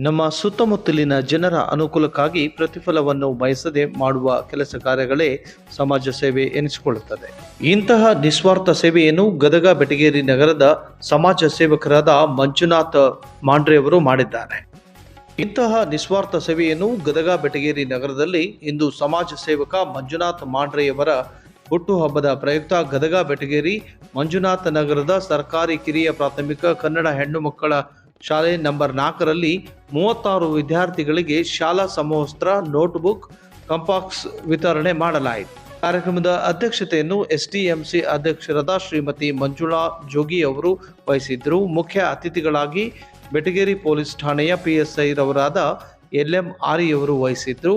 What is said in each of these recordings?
ನಮ್ಮ ಸುತ್ತಮುತ್ತಲಿನ ಜನರ ಅನುಕೂಲಕ್ಕಾಗಿ ಪ್ರತಿಫಲವನ್ನು ಬಯಸದೆ ಮಾಡುವ ಕೆಲಸ ಕಾರ್ಯಗಳೇ ಸಮಾಜ ಸೇವೆ ಎನಿಸಿಕೊಳ್ಳುತ್ತದೆ. ಇಂತಹ ನಿಸ್ವಾರ್ಥ ಸೇವೆಯನ್ನು ಗದಗ ಬೆಟಗೇರಿ ನಗರದ ಸಮಾಜ ಸೇವಕರಾದ ಮಂಜುನಾಥ್ ಮಾಂಡ್ರೆಯವರು ಮಾಡಿದ್ದಾರೆ. ಇಂತಹ ನಿಸ್ವಾರ್ಥ ಸೇವೆಯನ್ನು ಗದಗ ಬೆಟಗೇರಿ ನಗರದಲ್ಲಿ ಇಂದು ಸಮಾಜ ಸೇವಕ ಮಂಜುನಾಥ್ ಮಾಂಡ್ರೆಯವರ ಹುಟ್ಟುಹಬ್ಬದ ಪ್ರಯುಕ್ತ ಗದಗ ಬೆಟಗೇರಿ ಮಂಜುನಾಥ ನಗರದ ಸರ್ಕಾರಿ ಕಿರಿಯ ಪ್ರಾಥಮಿಕ ಕನ್ನಡ ಹೆಣ್ಣು ಮಕ್ಕಳ ಶಾಲೆ ನಂಬರ್ 4ರಲ್ಲಿ 36 ವಿದ್ಯಾರ್ಥಿಗಳಿಗೆ ಶಾಲಾ ಸಮವಸ್ತ್ರ, ನೋಟ್ಬುಕ್, ಕಂಪಾಕ್ಸ್ ವಿತರಣೆ ಮಾಡಲಾಯಿತು. ಕಾರ್ಯಕ್ರಮದ ಅಧ್ಯಕ್ಷತೆಯನ್ನು ಎಸ್ಡಿಎಂಸಿ ಅಧ್ಯಕ್ಷರಾದ ಶ್ರೀಮತಿ ಮಂಜುಳಾ ಜೋಗಿ ಅವರು ವಹಿಸಿದ್ದರು. ಮುಖ್ಯ ಅತಿಥಿಗಳಾಗಿ ಬೆಟಗೇರಿ ಪೊಲೀಸ್ ಠಾಣೆಯ ಪಿಎಸ್ಐ ರವರಾದ LM ಆರಿಯವರು ವಹಿಸಿದ್ದರು.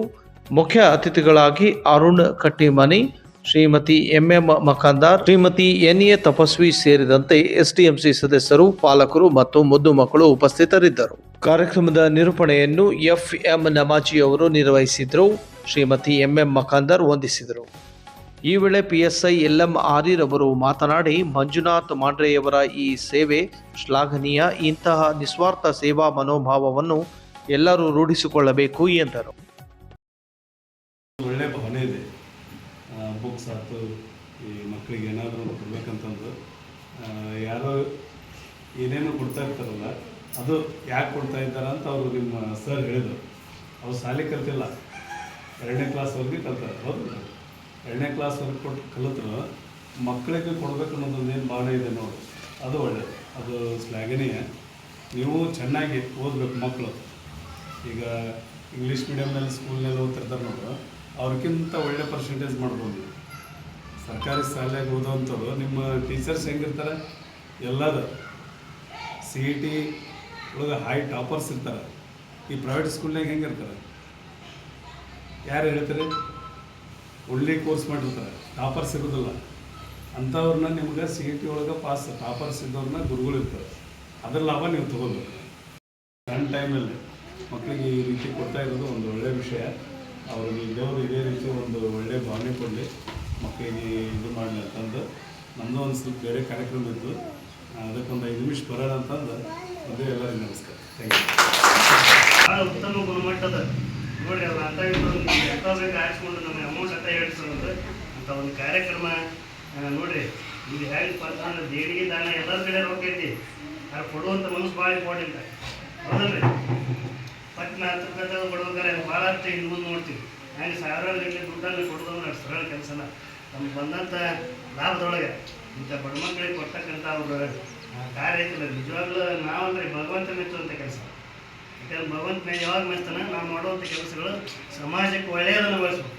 ಮುಖ್ಯ ಅತಿಥಿಗಳಾಗಿ ಅರುಣ್ ಕಟ್ಟಿಮನಿ, ಶ್ರೀಮತಿ MM ಮಕಾಂದಾರ್, ಶ್ರೀಮತಿ NA ತಪಸ್ವಿ ಸೇರಿದಂತೆ ಎಸ್ಡಿಎಂಸಿ ಸದಸ್ಯರು, ಪಾಲಕರು ಮತ್ತು ಮುದ್ದು ಮಕ್ಕಳು ಉಪಸ್ಥಿತರಿದ್ದರು. ಕಾರ್ಯಕ್ರಮದ ನಿರೂಪಣೆಯನ್ನು FM ನಮಾಜಿ ಅವರು ನಿರ್ವಹಿಸಿದರು. ಶ್ರೀಮತಿ MM ಮಕಾಂದಾರ್ ವಂದಿಸಿದರು. ಈ ವೇಳೆ PSI LM ಆರಿರವರು ಮಾತನಾಡಿ, ಮಂಜುನಾಥ್ ಮಾಂಡ್ರೆಯವರ ಈ ಸೇವೆ ಶ್ಲಾಘನೀಯ. ಇಂತಹ ನಿಸ್ವಾರ್ಥ ಸೇವಾ ಮನೋಭಾವವನ್ನು ಎಲ್ಲರೂ ರೂಢಿಸಿಕೊಳ್ಳಬೇಕು ಎಂದರು. ಒಳ್ಳೆ ಭಾವನೆ ಇದೆ. ಬುಕ್ಸ್ ಆಯ್ತು, ಈ ಮಕ್ಕಳಿಗೆ ಏನಾದರೂ ಕೊಡ್ಬೇಕಂತಂದು ಯಾರೋ ಏನೇನು ಕೊಡ್ತಾ ಇರ್ತಾರಲ್ಲ, ಅದು ಯಾಕೆ ಕೊಡ್ತಾ ಇದ್ದಾರೆ ಅಂತ ಅವರು ನಿಮ್ಮ ಸರ್ ಹೇಳಿದರು. ಅವ್ರು ಶಾಲೆ ಕಲ್ತಿಲ್ಲ, 2ನೇ ಕ್ಲಾಸ್ವರೆಗೆ ಕಲ್ತಾರೆ. ಹೌದು, 2ನೇ ಕ್ಲಾಸ್ವರೆಗೆ ಕೊಟ್ಟು ಕಲಿತರು ಮಕ್ಕಳಿಗೆ ಕೊಡಬೇಕು ಅನ್ನೋದೊಂದು ಏನು ಭಾವನೆ ಇದೆ ನೋಡಿ, ಅದು ಒಳ್ಳೆಯದು, ಅದು ಶ್ಲಾಘನೀಯ. ನೀವು ಚೆನ್ನಾಗಿ ಓದಬೇಕು ಮಕ್ಕಳು. ಈಗ ಇಂಗ್ಲೀಷ್ ಮೀಡಿಯಮ್ನಲ್ಲಿ ಸ್ಕೂಲ್ನಲ್ಲಿ ಓದ್ತಿರ್ತಾರೆ ನೋಡು, ಅವ್ರಿಗಿಂತ ಒಳ್ಳೆ ಪರ್ಸೆಂಟೇಜ್ ಮಾಡ್ಬೋದು. ಸರ್ಕಾರಿ ಶಾಲೆಗೆ ಓದೋವಂಥವ್ರು ನಿಮ್ಮ ಟೀಚರ್ಸ್ ಹೆಂಗಿರ್ತಾರೆ, ಎಲ್ಲದು CET ಒಳಗೆ ಹೈ ಟಾಪರ್ಸ್ ಇರ್ತಾರೆ. ಈ ಪ್ರೈವೇಟ್ ಸ್ಕೂಲ್ನಾಗ ಹೆಂಗಿರ್ತಾರೆ, ಯಾರು ಹೇಳ್ತಾರೆ, ಒಳ್ಳೆ ಕೋರ್ಸ್ ಮಾಡಿರ್ತಾರೆ, ಟಾಪರ್ಸ್ ಇರೋದಿಲ್ಲ. ಅಂಥವ್ರನ್ನ ನಿಮ್ಗೆ CET ಒಳಗೆ ಪಾಸ್ ಟಾಪರ್ಸ್ ಇದ್ದವ್ರನ್ನ ಗುರುಗಳು ಇರ್ತಾರೆ. ಅದ್ರ ಲಾಭ ನೀವು ತೊಗೋಬೇಕು. ಸಣ್ಣ ಟೈಮಲ್ಲಿ ಮಕ್ಕಳಿಗೆ ಈ ರೀತಿ ಕೊಡ್ತಾ ಇರೋದು ಒಂದು ಒಳ್ಳೆಯ ವಿಷಯ. ಅವ್ರಿಗೆ ದೇವರು ಇದೇ ರೀತಿ ಒಂದು ಒಳ್ಳೆಯ ಭಾವನೆ ಕೊಡಲಿ, ಮಕ್ಕಳಿಗೆ ಇದು ಮಾಡಲಿ ಅಂತಂದು ನಮ್ಮದು ಒಂದು ಸ್ವಲ್ಪ ಬೇರೆ ಕಾರ್ಯಕ್ರಮ ಇತ್ತು, ಅದಕ್ಕೊಂದು 5 ನಿಮಿಷ ಬರೋಣ ಅಂತಂದು ಒಂದು ಎಲ್ಲರಿಗೂ ನಮಸ್ಕಾರ. Thank you. ಭಾಳ ಉತ್ತಮ ಗುಣಮಟ್ಟದ ನೋಡಿ, ಅವ್ರು ಅಂತ ಬೇಕಾಗಿ ಆರಿಸ್ಕೊಂಡು ನಮಗೆ ಅಮೌಂಟ್ ಅಂತ ಹೇಳಿಸೋದು ಅಂತ ಒಂದು ಕಾರ್ಯಕ್ರಮ ನೋಡಿರಿ. ಈಗ ಹೇಗಪ್ಪ ಅಂತಂದ್ರೆ ದೇಣಿಗೆ ದಾನ ಎಲ್ಲರ ಕಡೆ ಹೋಗೈತಿ, ಅದು ಕೊಡುವಂಥ ಮನಸ್ಸು ಭಾಳ ಇಂಪಾರ್ಟೆಂಟ್. ಹೌದಲ್ರಿ, ಪಟ್ನ 10 ರೂಪಾಯಿ ಕೊಡ್ಬೇಕಾರೆ ಭಾಳ ಅಷ್ಟು ಹಿಂದೆ ಮುಂದೆ ನೋಡ್ತೀವಿ. ಹ್ಯಾಂಗೆ ಸಾವಿರಾರು ಗಂಟೆ ದುಡ್ಡನ್ನು ಕೊಡೋದಂದ್ರೆ ಅಷ್ಟು ಸರಳ ಕೆಲಸನ. ನಮ್ಗೆ ಬಂದಂಥ ಲಾಭದೊಳಗೆ ಇಂಥ ಬಡ ಮಕ್ಕಳಿಗೆ ಕೊಡ್ತಕ್ಕಂಥ ಅವ್ರ ಕಾರ್ಯ ಐತಿಲ್ಲ, ನಿಜವಾಗ್ಲೂ ನಾವಂದ್ರೆ ಭಗವಂತ ಮೆಚ್ಚುವಂಥ ಕೆಲಸ. ಯಾಕಂದ್ರೆ ಭಗವಂತ ಯಾವಾಗ ಮೆಚ್ತಾನೆ, ನಾವು ಮಾಡುವಂಥ ಕೆಲಸಗಳು ಸಮಾಜಕ್ಕೆ ಒಳ್ಳೆಯದನ್ನು ಬಳಸ್ಬೇಕು.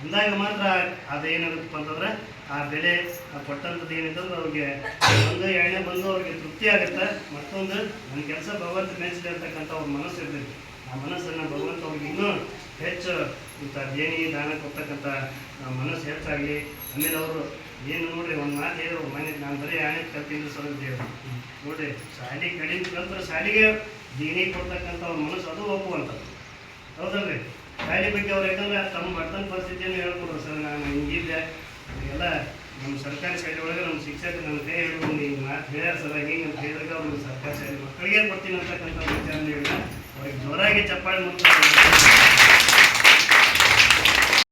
ಅಂದಾಗ ಮಾತ್ರ ಅದೇನಾಗುತ್ತಪ್ಪ ಅಂತಂದ್ರೆ ಆ ಬೆಲೆ ಕೊಟ್ಟಂಥದ್ದು ಏನಿತ್ತಂದ್ರೆ ಅವ್ರಿಗೆ ಒಂದು ಎಣ್ಣೆ ಬಂದು ಅವ್ರಿಗೆ ತೃಪ್ತಿ ಆಗುತ್ತೆ. ಮತ್ತೊಂದು ನನ್ನ ಕೆಲಸ ಭಗವಂತ ಮೆಚ್ಚಿದೆ ಅಂತಕ್ಕಂಥ ಅವ್ರ ಮನಸ್ಸು ಇರ್ತೈತಿ. ಆ ಮನಸ್ಸನ್ನು ಭಗವಂತ ಅವ್ರಿಗೆ ಇನ್ನೂ ಹೆಚ್ಚು ಇಂಥ ದೇಣಿ ದಾನ ಕೊಡ್ತಕ್ಕಂಥ ಮನಸ್ಸು ಹೆಚ್ಚಾಗಲಿ. ಆಮೇಲೆ ಅವರು ಏನು ನೋಡಿರಿ, ಒಂದು ಮಾತು ಹೇಳಿದ್ರು, ಮನೆ ನಾನು ಬರೀ ಆಣೆ ಕಲ್ತಿದ್ದು ಸರಿದ್ದೇವೆ ನೋಡಿರಿ, ಶಾಲೆ ಕಡಿಮೆ ಕಲ್ತ್ರೆ ಶಾಲೆಗೆ ದೇಣಿ ಕೊಡ್ತಕ್ಕಂಥ ಅವ್ರ ಮನಸ್ಸು ಅದು ಒಪ್ಪುವಂಥದ್ದು. ಹೌದಲ್ರಿ, ಶಾಲೆ ಬಗ್ಗೆ ಅವ್ರು ಯಾಕಂದ್ರೆ ತಮ್ಮ ಬರ್ತನ ಪರಿಸ್ಥಿತಿಯನ್ನು ಹೇಳ್ಕೊಡ್ರು. ಸರ್ ನಾನು ಹಿಂಗಿದ್ದೆ, ಎಲ್ಲ ನಮ್ಮ ಸರ್ಕಾರಿ ಶಾಲೆ ಒಳಗೆ ನಮ್ಮ ಶಿಕ್ಷಕರು ನನ್ನ ಕೈ ಹಿಡಿದು ಈ ಮಾತು ಹೇಳ್ಯಾರ ಸರ್, ಹಿಂಗೆ ಅಂತ ಹೇಳಿದಾಗ ಅವ್ರು ಸರ್ಕಾರಿ ಶಾಲೆ ಮಕ್ಕಳಿಗೆ ಕೊಡ್ತೀನಿ ಅಂತಕ್ಕಂಥ ವಿಚಾರ ಹೇಳಿದ. ಅವ್ರಿಗೆ ಜೋರಾಗಿ ಚಪ್ಪಾಳೆ ಮತ್ತು